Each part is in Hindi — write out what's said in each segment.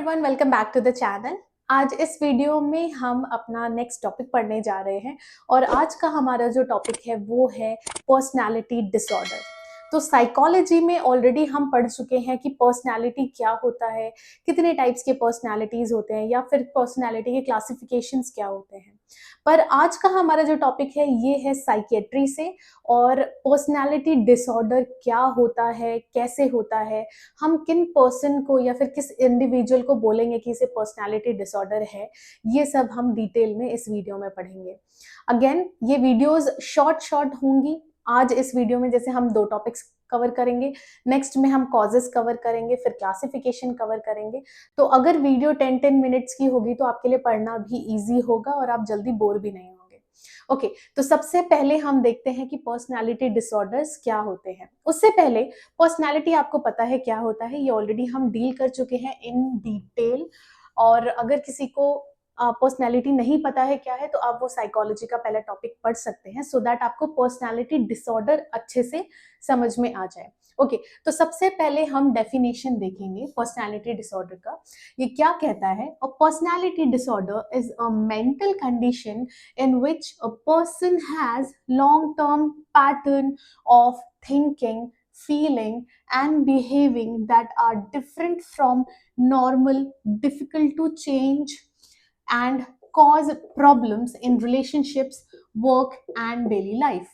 Everyone, welcome back to the channel. आज इस वीडियो में हम अपना नेक्स्ट टॉपिक पढ़ने जा रहे हैं और आज का हमारा जो टॉपिक है वो है पर्सनालिटी डिसऑर्डर। तो साइकोलॉजी में ऑलरेडी हम पढ़ चुके हैं कि पर्सनालिटी क्या होता है, कितने टाइप्स के पर्सनालिटीज होते हैं या फिर पर्सनालिटी के क्लासिफिकेशंस क्या होते हैं। पर आज का हमारा जो टॉपिक है ये है साइकियाट्री से, और पर्सनालिटी डिसऑर्डर क्या होता है, कैसे होता है, हम किन पर्सन को या फिर किस इंडिविजुअल को बोलेंगे कि इसे पर्सनालिटी डिसऑर्डर है, ये सब हम डिटेल में इस वीडियो में पढ़ेंगे। अगेन ये वीडियोस शॉर्ट शॉर्ट होंगी। आज इस वीडियो में जैसे हम दो टॉपिक्स कवर करेंगे, नेक्स्ट में हम कॉजेस कवर करेंगे, फिर क्लासिफिकेशन कवर करेंगे। तो अगर वीडियो 10-10 मिनट्स की होगी तो आपके लिए पढ़ना भी इजी होगा और आप जल्दी बोर भी नहीं होंगे। ओके, तो सबसे पहले हम देखते हैं कि पर्सनालिटी डिसऑर्डर्स क्या होते हैं। उससे पहले पर्सनालिटी आपको पता है क्या होता है, ये ऑलरेडी हम डील कर चुके हैं इन डिटेल। और अगर किसी को पर्सनालिटी नहीं पता है क्या है तो आप वो साइकोलॉजी का पहला टॉपिक पढ़ सकते हैं, सो दैट आपको पर्सनालिटी डिसऑर्डर अच्छे से समझ में आ जाए। ओके, तो सबसे पहले हम डेफिनेशन देखेंगे पर्सनालिटी डिसऑर्डर का। ये क्या कहता है? A personality disorder is a mental condition in which a person has long-term pattern of thinking, feeling and behaving that are different from normal, difficult to change and cause problems in relationships, work and daily life.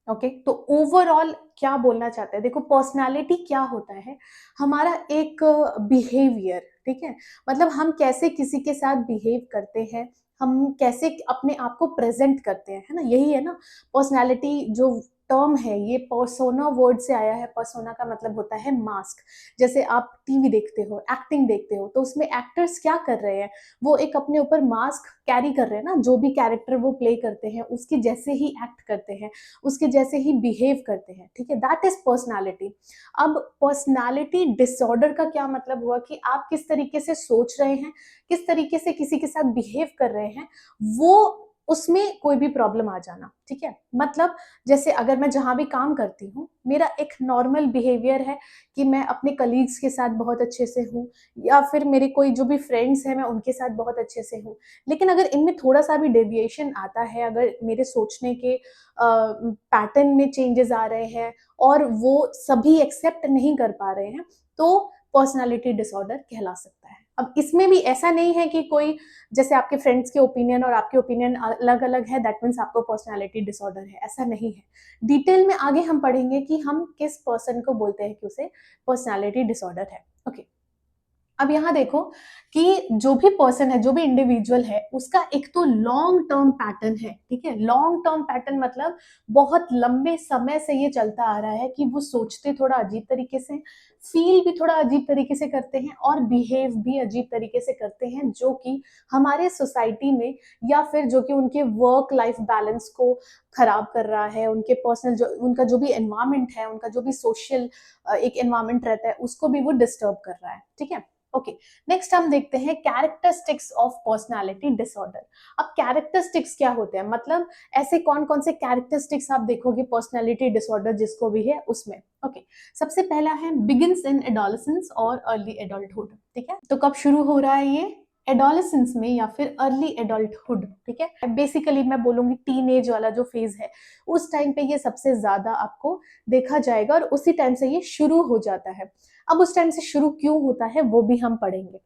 Okay, तो ओवरऑल क्या बोलना चाहते हैं? देखो, पर्सनालिटी क्या होता है? हमारा एक बिहेवियर, ठीक है, मतलब हम कैसे किसी के साथ बिहेव करते हैं, हम कैसे अपने आप को प्रेजेंट करते हैं, है ना, यही है ना पर्सनालिटी। जो टर्म है ये पर्सोना वर्ड से आया है। पर्सोना का मतलब होता है मास्क। जैसे आप टीवी देखते हो, एक्टिंग देखते हो, तो उसमें एक्टर्स क्या कर रहे हैं? वो एक अपने ऊपर मास्क कैरी कर रहे हैं ना, जो भी कैरेक्टर वो प्ले करते हैं उसके जैसे ही एक्ट करते हैं, उसके जैसे ही बिहेव करते हैं, ठीक है, दैट इज पर्सनालिटी। अब पर्सनालिटी डिसऑर्डर का क्या मतलब हुआ कि आप किस तरीके से सोच रहे हैं, किस तरीके से किसी के साथ बिहेव कर रहे हैं, वो उसमें कोई भी प्रॉब्लम आ जाना, ठीक है। मतलब जैसे अगर मैं जहां भी काम करती हूँ, मेरा एक नॉर्मल बिहेवियर है कि मैं अपने कलीग्स के साथ बहुत अच्छे से हूँ, या फिर मेरे कोई जो भी फ्रेंड्स हैं मैं उनके साथ बहुत अच्छे से हूँ। लेकिन अगर इनमें थोड़ा सा भी डेविएशन आता है, अगर मेरे सोचने के पैटर्न में चेंजेस आ रहे हैं और वो सभी एक्सेप्ट नहीं कर पा रहे हैं, तो पर्सनालिटी डिसऑर्डर कहला सकता है। अब इसमें भी ऐसा नहीं है कि कोई, जैसे आपके फ्रेंड्स के ओपिनियन और आपके ओपिनियन अलग अलग है, दैट मीन्स आपको पर्सनालिटी डिसऑर्डर है, ऐसा नहीं है। डिटेल में आगे हम पढ़ेंगे कि हम किस पर्सन को बोलते हैं कि उसे पर्सनालिटी डिसऑर्डर है। ओके, अब यहाँ देखो कि जो भी पर्सन है, जो भी इंडिविजुअल है, उसका एक तो लॉन्ग टर्म पैटर्न है, ठीक है। लॉन्ग टर्म पैटर्न मतलब बहुत लंबे समय से ये चलता आ रहा है कि वो सोचते थोड़ा अजीब तरीके से, फील भी थोड़ा अजीब तरीके से करते हैं और बिहेव भी अजीब तरीके से करते हैं, जो कि हमारे सोसाइटी में या फिर जो कि उनके वर्क लाइफ बैलेंस को खराब कर रहा है, उनके पर्सनल जो उनका जो भी एनवायरमेंट है, उनका जो भी सोशल एक एनवायरमेंट रहता है, उसको भी वो डिस्टर्ब कर रहा है, ठीक है। ओके, नेक्स्ट हम देखते हैं कैरेक्टरिस्टिक्स ऑफ पर्सनालिटी डिसऑर्डर। अब कैरेक्टरिस्टिक्स क्या होते हैं, मतलब ऐसे कौन कौन से कैरेक्टरिस्टिक्स आप देखोगे पर्सनालिटी डिसऑर्डर जिसको भी है उसमें। ओके, सबसे पहला है बिगिंस इन एडोलेसेंस और अर्ली एडल्टहुड, ठीक है। तो कब शुरू हो रहा है ये? एडोलेसेंस में या फिर अर्ली एडल्टहुड, ठीक है। बेसिकली मैं बोलूंगी टीनेज वाला जो फेज है, उस टाइम पे ये सबसे ज्यादा आपको देखा जाएगा और उसी टाइम से ये शुरू हो जाता है। अब उस टाइम से शुरू क्यों होता है वो भी हम पढ़ेंगे,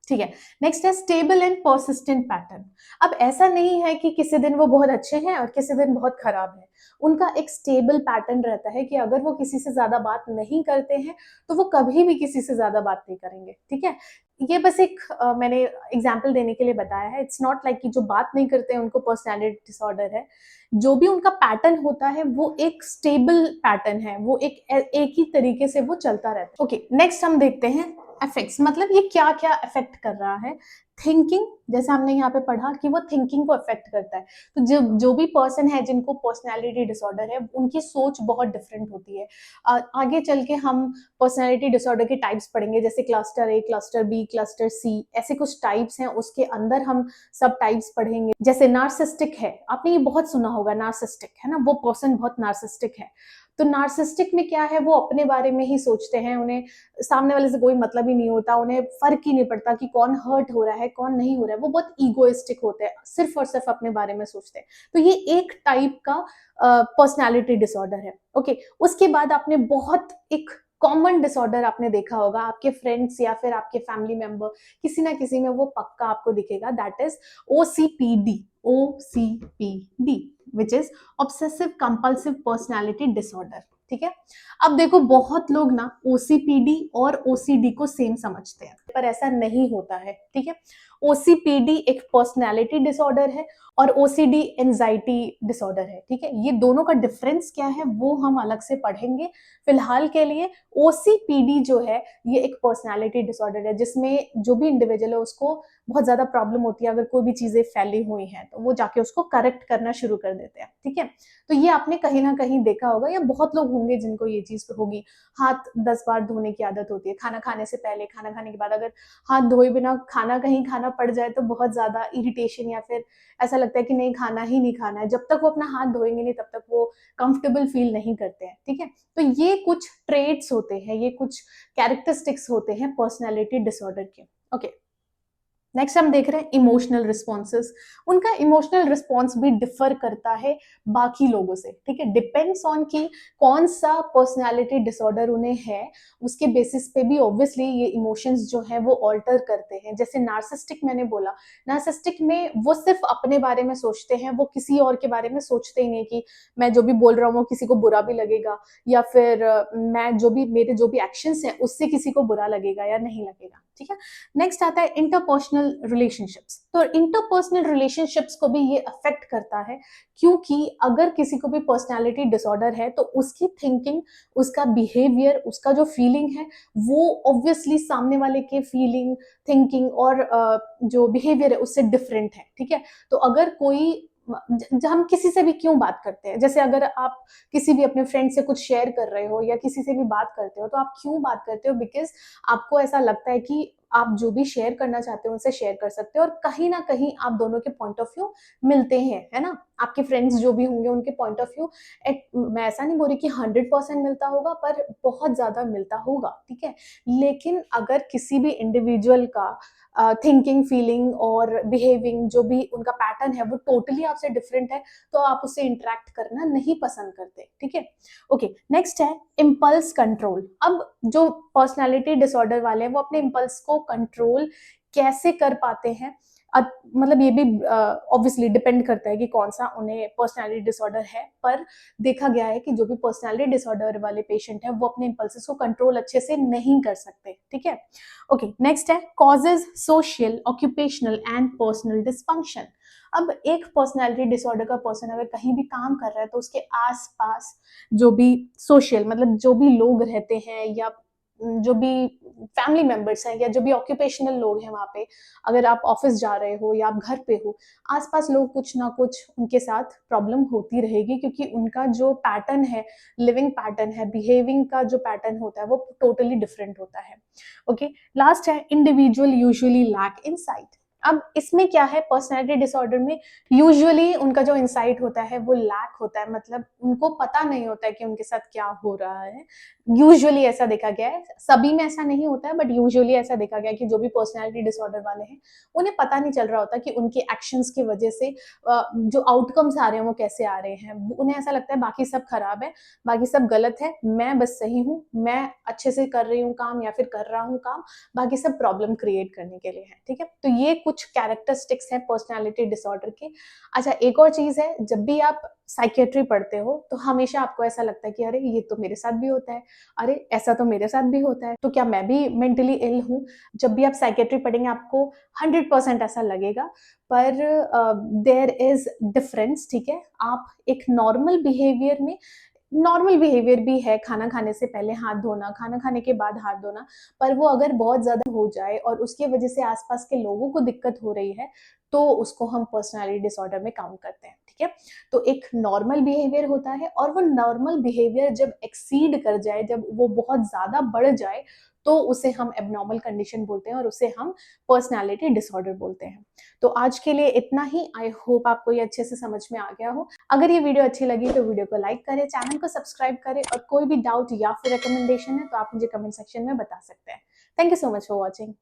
ठीक है। नेक्स्ट है स्टेबल एंड परसिस्टेंट पैटर्न। अब ऐसा नहीं है कि किसी दिन वो बहुत अच्छे हैं और किसी दिन बहुत खराब है। उनका एक स्टेबल पैटर्न रहता है कि अगर वो किसी से ज्यादा बात नहीं करते हैं तो वो कभी भी किसी से ज्यादा बात नहीं करेंगे, ठीक है। ये बस एक मैंने एग्जाम्पल देने के लिए बताया है। इट्स नॉट लाइक कि जो बात नहीं करते हैं उनको पर्सनैलिटी डिसऑर्डर है। जो भी उनका पैटर्न होता है वो एक स्टेबल पैटर्न है, वो एक ही तरीके से वो चलता रहता है। ओके, नेक्स्ट हम देखते हैं अफेक्ट्स, मतलब ये क्या क्या अफेक्ट कर रहा है। थिंकिंग, जैसे हमने यहाँ पे पढ़ा कि वो थिंकिंग को अफेक्ट करता है। तो जो भी पर्सन है जिनको पर्सनैलिटी डिसऑर्डर है, उनकी सोच बहुत डिफरेंट होती है। आगे चल के हम पर्सनैलिटी डिसऑर्डर के टाइप्स पढ़ेंगे, जैसे क्लस्टर ए, क्लस्टर बी, क्लस्टर सी, ऐसे कुछ टाइप्स हैं। उसके अंदर हम सब टाइप्स पढ़ेंगे। जैसे नार्सिस्टिक है, आपने ये बहुत सुना होगा, नार्सिस्टिक है ना, वो पर्सन बहुत नार्सिस्टिक है। तो नार्सिसिस्टिक में क्या है, वो अपने बारे में ही सोचते हैं, उन्हें सामने वाले से कोई मतलब ही नहीं होता, उन्हें फर्क ही नहीं पड़ता कि कौन हर्ट हो रहा है कौन नहीं हो रहा है, वो बहुत ईगोइस्टिक होते हैं, सिर्फ और सिर्फ अपने बारे में सोचते हैं। तो ये एक टाइप का पर्सनालिटी डिसऑर्डर है। ओके, उसके बाद आपने बहुत एक कॉमन डिसऑर्डर आपने देखा होगा, आपके फ्रेंड्स या फिर आपके फैमिली मेंबर किसी ना किसी में वो पक्का आपको दिखेगा, that is OCPD. OCPD which is obsessive compulsive personality disorder. ठीक है, अब देखो बहुत लोग ना ओसीपीडी और ओसीडी को सेम समझते हैं, पर ऐसा नहीं होता है। ठीक है, ओसीपीडी एक पर्सनालिटी डिसऑर्डर है और ओसीडी एंजाइटी डिसऑर्डर है। ठीक है, ये दोनों का डिफरेंस क्या है वो हम अलग से पढ़ेंगे। फिलहाल के लिए ओसीपीडी जो है ये एक पर्सनालिटी डिसऑर्डर है, जिसमें जो भी इंडिविजुअल है उसको बहुत ज्यादा प्रॉब्लम होती है, अगर कोई भी चीजें फैली हुई हैं तो वो जाके उसको करेक्ट करना शुरू कर देते हैं। ठीक है, तो ये आपने कहीं ना कहीं देखा होगा, या बहुत लोग होंगे जिनको ये चीज होगी। हाथ 10 बार धोने की आदत होती है, खाना खाने से पहले, खाना खाने के बाद, अगर हाथ धोए बिना खाना कहीं खाना पड़ जाए तो बहुत ज्यादा इरिटेशन, या फिर ऐसा लगता है कि नहीं खाना ही नहीं खाना है, जब तक वो अपना हाथ धोएंगे नहीं तब तक वो कंफर्टेबल फील नहीं करते हैं। ठीक है, तो ये कुछ ट्रेड्स होते हैं, ये कुछ कैरेक्टरिस्टिक्स होते हैं पर्सनैलिटी डिसऑर्डर के। ओके, नेक्स्ट हम देख रहे हैं इमोशनल रिस्पॉन्सेस। उनका इमोशनल रिस्पॉन्स भी डिफर करता है बाकी लोगों से। ठीक है, डिपेंड्स ऑन कि कौन सा पर्सनालिटी डिसऑर्डर उन्हें है, उसके बेसिस पे भी ऑब्वियसली ये इमोशंस जो है वो ऑल्टर करते हैं। जैसे नार्सिसिस्टिक मैंने बोला, नार्सिसिस्टिक में वो सिर्फ अपने बारे में सोचते हैं, वो किसी और के बारे में सोचते ही नहीं कि मैं जो भी बोल रहा हूँ वो किसी को बुरा भी लगेगा, या फिर मैं जो भी मेरे जो भी एक्शंस हैं उससे किसी को बुरा लगेगा या नहीं लगेगा। ठीक है, नेक्स्ट आता है इंटरपर्सनल रिलेशनशिप्स। तो इंटरपर्सनल रिलेशनशिप्स को भी ये अफेक्ट करता है, क्योंकि अगर किसी को भी पर्सनालिटी डिसऑर्डर है तो उसकी थिंकिंग, उसका बिहेवियर, उसका जो फीलिंग है वो ऑब्वियसली सामने वाले के फीलिंग, थिंकिंग और जो बिहेवियर है उससे डिफरेंट है। ठीक है, तो अगर कोई हम किसी से भी क्यों बात करते हैं, जैसे अगर आप किसी भी अपने फ्रेंड से कुछ शेयर कर रहे हो या किसी से भी बात करते हो, तो आप क्यों बात करते हो? बिकॉज आपको ऐसा लगता है कि आप जो भी शेयर करना चाहते हो उनसे शेयर कर सकते हो, और कहीं ना कहीं आप दोनों के पॉइंट ऑफ व्यू मिलते हैं, है ना। आपके फ्रेंड्स जो भी होंगे उनके पॉइंट ऑफ व्यू, मैं ऐसा नहीं बोल रही कि 100% मिलता होगा, पर बहुत ज्यादा मिलता होगा। ठीक है, लेकिन अगर किसी भी इंडिविजुअल का थिंकिंग, फीलिंग और बिहेविंग, जो भी उनका पैटर्न है वो टोटली आपसे डिफरेंट है, तो आप उससे इंटरेक्ट करना नहीं पसंद करते। ठीक है, ओके, नेक्स्ट है इम्पल्स कंट्रोल। अब जो पर्सनालिटी डिसऑर्डर वाले हैं वो अपने इम्पल्स को कंट्रोल कैसे कर पाते हैं, मतलब ये भी ऑब्वियसली डिपेंड करता है कि कौन सा उन्हें पर्सनालिटी डिसऑर्डर है, पर देखा गया है कि जो भी पर्सनालिटी डिसऑर्डर वाले पेशेंट है वो अपने इम्पल्सेस को कंट्रोल अच्छे से नहीं कर सकते। ठीक है, ओके, नेक्स्ट है causes social, occupational and personal dysfunction. अब एक पर्सनालिटी डिसऑर्डर का पर्सन अगर कहीं भी काम कर रहा है तो उसके आसपास जो भी सोशल, मतलब जो भी लोग रहते हैं, या जो भी फैमिली मेंबर्स हैं, या जो भी ऑक्यूपेशनल लोग हैं वहाँ पे, अगर आप ऑफिस जा रहे हो या आप घर पे हो, आसपास लोग कुछ ना कुछ उनके साथ प्रॉब्लम होती रहेगी, क्योंकि उनका जो पैटर्न है, लिविंग पैटर्न है, बिहेविंग का जो पैटर्न होता है वो टोटली डिफरेंट होता है। ओके, लास्ट है इंडिविजुअल यूजुअली लैक इनसाइट। अब इसमें क्या है, पर्सनैलिटी डिसऑर्डर में यूजुअली उनका जो इंसाइट होता है वो लैक होता है, मतलब उनको पता नहीं होता है कि उनके साथ क्या हो रहा है। यूजुअली ऐसा देखा गया है, सभी में ऐसा नहीं होता है, बट यूजुअली ऐसा देखा गया है कि जो भी पर्सनैलिटी डिसऑर्डर वाले हैं उन्हें पता नहीं चल रहा होता कि उनके एक्शंस की वजह से जो आउटकम्स आ रहे हैं वो कैसे आ रहे हैं। उन्हें ऐसा लगता है बाकी सब खराब है, बाकी सब गलत है, मैं बस सही हूँ, मैं अच्छे से कर रही हूँ काम या फिर कर रहा हूँ काम, बाकी सब प्रॉब्लम क्रिएट करने के लिए है। ठीक है, तो ये कुछ कैरेक्टरिस्टिक्स हैं पर्सनैलिटी डिसऑर्डर के। अच्छा, एक और चीज है, जब भी आप साइकेट्री पढ़ते हो तो हमेशा आपको ऐसा लगता है कि अरे ये तो मेरे साथ भी होता है, अरे ऐसा तो मेरे साथ भी होता है, तो क्या मैं भी मेंटली इल हूँ? जब भी आप साइकेट्री पढ़ेंगे आपको 100% ऐसा लगेगा, पर देयर इज डिफरेंस। ठीक है, आप एक नॉर्मल बिहेवियर में, नॉर्मल बिहेवियर भी है खाना खाने से पहले हाथ धोना, खाना खाने के बाद हाथ धोना, पर वो अगर बहुत ज्यादा हो जाए और उसकी वजह से आसपास के लोगों को दिक्कत हो रही है तो उसको हम पर्सनालिटी डिसऑर्डर में काउंट करते हैं। ठीक है, तो एक नॉर्मल बिहेवियर होता है, और वो नॉर्मल बिहेवियर जब एक्सीड कर जाए, जब वो बहुत ज्यादा बढ़ जाए, तो उसे हम एबनॉर्मल कंडीशन बोलते हैं और उसे हम पर्सनालिटी डिसऑर्डर बोलते हैं। तो आज के लिए इतना ही। आई होप आपको ये अच्छे से समझ में आ गया हो। अगर ये वीडियो अच्छी लगी तो वीडियो को लाइक करें, चैनल को सब्सक्राइब करें और कोई भी डाउट या फिर रिकमेंडेशन है तो आप मुझे कमेंट सेक्शन में बता सकते हैं। Thank you so much for watching.